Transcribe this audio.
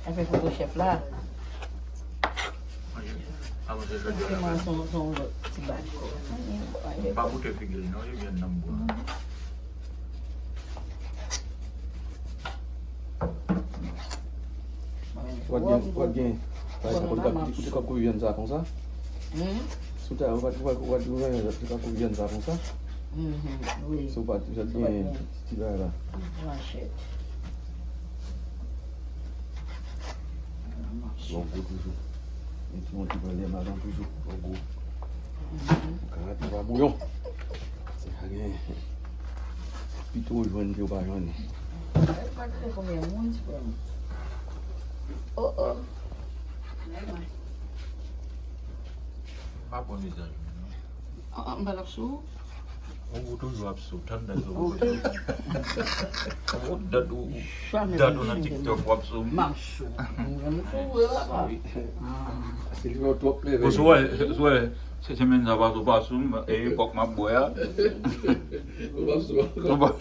Avec le chef là. Aku saya kerja C'est lah. son petit bac. Babu tu fikir ni, dia biar 6 bulan. Buat gini. Kita kau kuian za comme ça. Sudah buat kita kuian za comme ça. Oui. So buat tu jadi tiba lah. Rachette. Logo toujours. Et tout le monde qui va aller maintenant toujours logo. Quand tu vas bouillon. C'est rien. Plutôt je vois une vidéo par journée. Pas très combien de monde tu peux. Oh oh. Apa ni dah? En bas là-dessous. Aku tu jawab sultan dah tu. Aku dah tu nak TikTok jawab sul. Marche. On trouve là-bas. C'est le top play. Soalnya saya main sahabat tu pasum, kok mabuk ya. Lepas tu. Lepas